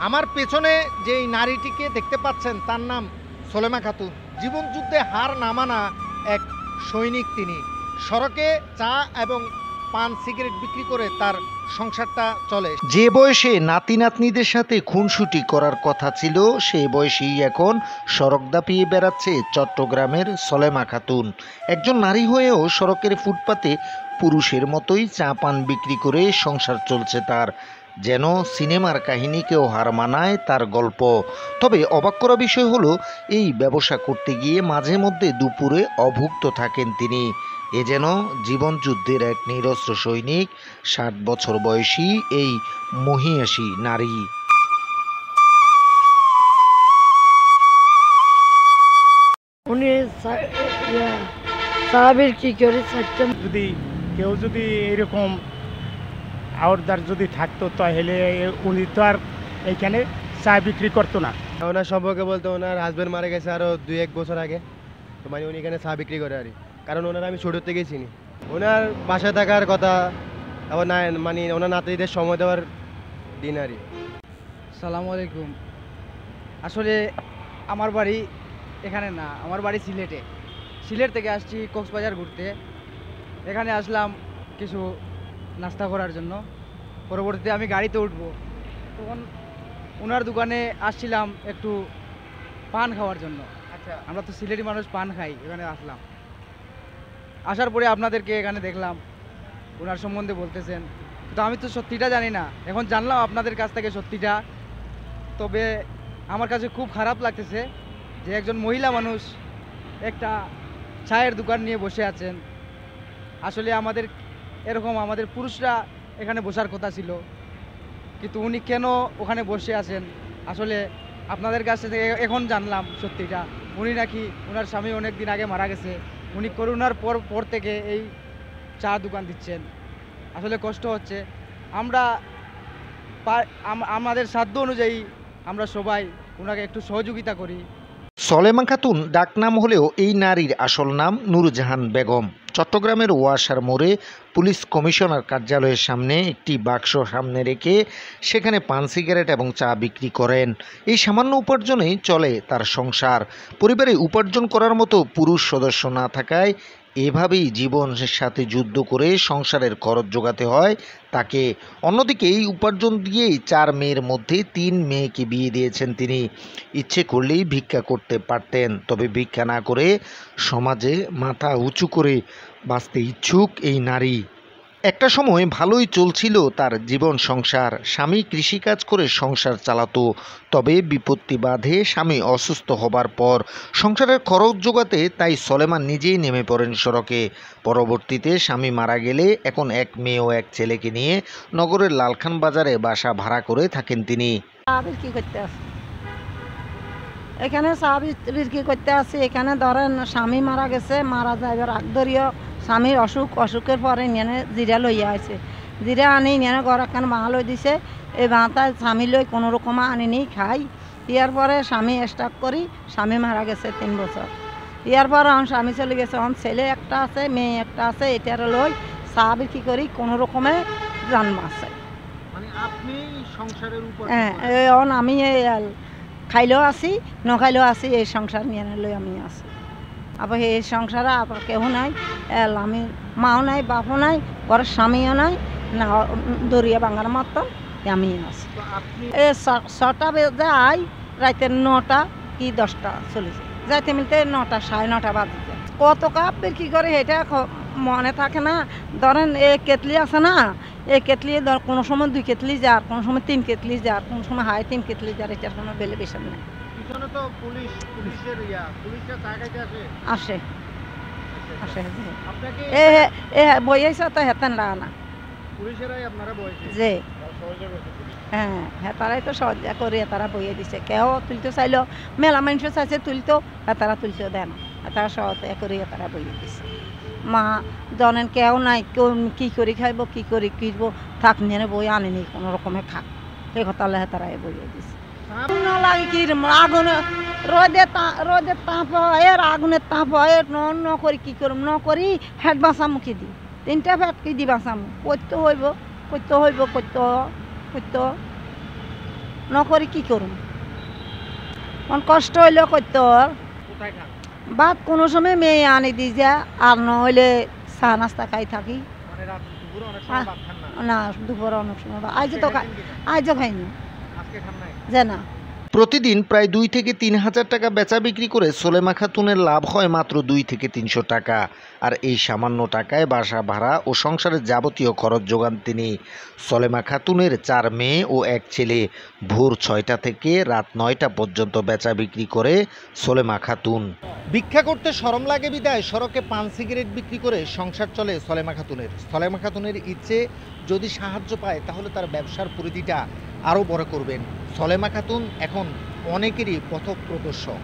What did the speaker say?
আমার পেছনে যেই নারীটিকে দেখতে পাচ্ছেন তার নাম সলেমা খাতুন। জীবনযুদ্ধে হার না মানা এক সৈনিক তিনি। সড়কে চা এবং পান সিগারেট বিক্রি করে তার সংসারটা চলে। যে বয়সে নাতি নাতনিদের সাথে খুনসুটি করার কথা ছিল সেই বয়সেই এখন সড়ক দাপিয়ে বেড়াচ্ছে চট্টগ্রামের সলেমা খাতুন। একজন নারী হয়েও সড়কের ফুটপাতে পুরুষের মতোই চা পান বিক্রি করে সংসার চলছে তার। যেন সিনেমার কাহিনীকেও হার মানায় তার গল্প। তবে অবাক করা বিষয় হলো এই ব্যবসা করতে গিয়ে মাঝে মধ্যে দুপুরে অভুক্ত থাকেন তিনি। এ যেন জীবনযুদ্ধের এক নিরস্ত্র সৈনিক, 60 বছর বয়সী এই মহিষী নারী। উনি সাহাবীর কি করে চাইতেন, যদি কেউ যদি এরকম আওরদার যদি থাকতো তাহলে উনি তো আর এইখানে চা বিক্রি করতো না। ওনার সম্পর্কে বলতে ওনার হাজব্যান্ড মারা গেছে আরও 2-1 বছর আগে। তো মানে উনি এখানে চা বিক্রি করে আর কি, কারণ ওনার আমি ছোটোর থেকেই চিনি। ওনার বাসায় থাকার কথা, আবার না মানে ওনার নাতিদের সময় দেওয়ার দিন আর কি। সালামু আলাইকুম। আসলে আমার বাড়ি এখানে না, আমার বাড়ি সিলেটে। সিলেট থেকে আসছি কক্সবাজার ঘুরতে। এখানে আসলাম কিছু নাস্তা করার জন্য। পরবর্তীতে আমি গাড়িতে উঠবো, তখন ওনার দোকানে আসছিলাম একটু পান খাওয়ার জন্য। আচ্ছা, আমরা তো সিলেটি মানুষ, পান খাই। এখানে আসলাম, আসার পরে আপনাদেরকে এখানে দেখলাম, ওনার সম্বন্ধে বলতেছেন, তো আমি তো সত্যিটা জানি না। এখন জানলাম আপনাদের কাছ থেকে সত্যিটা। তবে আমার কাছে খুব খারাপ লাগতেছে যে একজন মহিলা মানুষ একটা চায়ের দোকান নিয়ে বসে আছেন। আসলে আমাদের এরকম আমাদের পুরুষরা এখানে বসার কথা ছিল, কিন্তু উনি কেন ওখানে বসে আছেন আসলে আপনাদের কাছ থেকে এখন জানলাম সত্যিটা। উনি নাকি ওনার স্বামী অনেক দিন আগে মারা গেছে, উনি করোনার পর থেকে এই চা দোকান দিচ্ছেন। আসলে কষ্ট হচ্ছে। আমরা আমাদের সাধ্য অনুযায়ী আমরা সবাই ওনাকে একটু সহযোগিতা করি। সলেমা খাতুন ডাকনাম হলেও এই নারীর আসল নাম নূরজাহান বেগম। চট্টগ্রামের ওয়াসার মোড়ে পুলিশ কমিশনার কার্যালয়ের সামনে একটি বাক্স সামনে রেখে সেখানে পান সিগারেট এবং চা বিক্রি করেন। এই সামান্য উপার্জনেই চলে তার সংসার। পরিবারে উপার্জন করার মতো পুরুষ সদস্য না থাকায় এভাবেই জীবনের সাথে যুদ্ধ করে সংসারের খরচ জোগাতে হয় তাকে। অন্যদিকে এই উপার্জন দিয়েই 4 মেয়ের মধ্যে 3 মেয়েকে বিয়ে দিয়েছেন তিনি। ইচ্ছে করলেই ভিক্ষা করতে পারতেন, তবে ভিক্ষা না করে সমাজে মাথা উঁচু করে বাঁচতে ইচ্ছুক এই নারী। একটা সময় ভালোই চলছিল তার জীবন সংসার। স্বামী কৃষিকাজ করে সংসার চালাতো, তবে বিপত্তি বাধে স্বামী অসুস্থ হবার পর। সংসারের খরচ জোগাতে তাই সলেমান নিজেই নেমে পড়েন সড়কে। পরবর্তীতে স্বামী মারা গেলে এখন 1 মেয়ে ও 1 ছেলেকে নিয়ে নগরের লালখান বাজারে বাসা ভাড়া করে থাকেন তিনি। সাহাবীর কি করতে আসে এখানে, সাহাবীর কি করতে আসে এখানে? ধরেন স্বামী মারা গেছে, মারা যাইবার আগ ধরিও স্বামীর অসুখের পরে নিয়ে জিরা লইয়া আছে। জিরা আনি নিয়ে ঘর একখান বাঁ লই দিছে। এই বাঁটায় স্বামী লই কোনো রকম আনি নি খাই। ইয়ার পরে স্বামী স্টার্ট করি, স্বামী মারা গেছে 3 বছর। ইয়ার পর আমার স্বামী চলে গেছে, আমার ছেলে একটা আছে, মেয়ে একটা আছে। এটার লই সাহাবীর কি করি কোনো রকমে জন্ম আছে। মানে আপনি সংসারের উপর হ্যাঁ, এখন আমি খাইলেও আছি, নখাইলেও আছি, এই সংসার নিয়ে লই আমি আছি। আবার এই সংসারে আবার কেউ নাই, আমি মাও নাই, বাপও নাই, ঘরের স্বামীও নাই, না দরিয়া বাঙার মতন আমি আছি। এই 6টা বেজে আই, রাতে 9টা কি 10টা চলেছে, যাইতে মিলতে 9টা 9:30 বাজে। কত কাপ কি করে এটা মনে থাকে না। ধরেন এই কেটলি আছে না, এই কেটলি কোনো সময় 2 কেটলি যার, কোনো সময় 3 কেটলি যার, কোনো সময় 3 কেটলি যার। এটার কোনো বেলে বেশন নেই। আসে বইয়েছে তো হেতেন না যে হ্যাঁ, তারাই তো সহজা করে তারা বইয়ে দিছে। কেউ তুলতে চাইলেও, মেলা মানুষ চাইছে তুলতো, তারা তুলতেও দেয় না, তারা সহজে করে তারা বইয়ে দিছে। মা জানেন কেউ নাই, কেউ কী করে খাইব, কী করে কিনবো, থাক নিয়ে বই আনেনি, কোনো রকমে খাক, সেই কথা তারা বইয়ে দিছে। লাগে কি আগুনে রোদে তাপ হয়, আগুনের তাপ হয়, ন করি কি করব, ন করি ফ্যাট বাঁচামুখী দিই, 3টা ফ্যাট কি দি বাঁচামু, করতে হইব। নকরি কি করুন, কোন কষ্ট হইলেও করতে হয়। কোথায় খান? ভাত কোনো সময় মেয়ে আনি দি যা, আর নহলে চা নাস্তা খাই থাকি। মানে রাত দুপুরে অনেক সময় ভাত খান না? না দুপুরে অনেক সময় আজও তো খাইছেন কিনা? আজও খাইনি আজকে খান নাই? যে না। প্রতিদিন প্রায় 2 থেকে 3 হাজার টাকা বেচা বিক্রি করে সোলেমা খাতুনের লাভ হয় মাত্র 2 থেকে 300 টাকা। আর এই সামান্য টাকায় বাসা ভাড়া ও সংসারের যাবতীয় খরচ যোগান তিনি। সোলেমা খাতুনের 4 মেয়ে ও 1 ছেলে। ভোর 6টা থেকে রাত 9টা পর্যন্ত বেচা বিক্রি করে সোলেমা খাতুন। ভিক্ষা করতে শরম লাগে বিদায় সড়কে পান সিগারেট বিক্রি করে সংসার চলে সোলেমা খাতুনের। সোলেমা খাতুনের ইচ্ছে যদি সাহায্য পায় তাহলে তার ব্যবসার পরিধিটা আরও বড় করবেন। সোলেমা খাতুন এখন অনেকেরই পথপ্রদর্শক।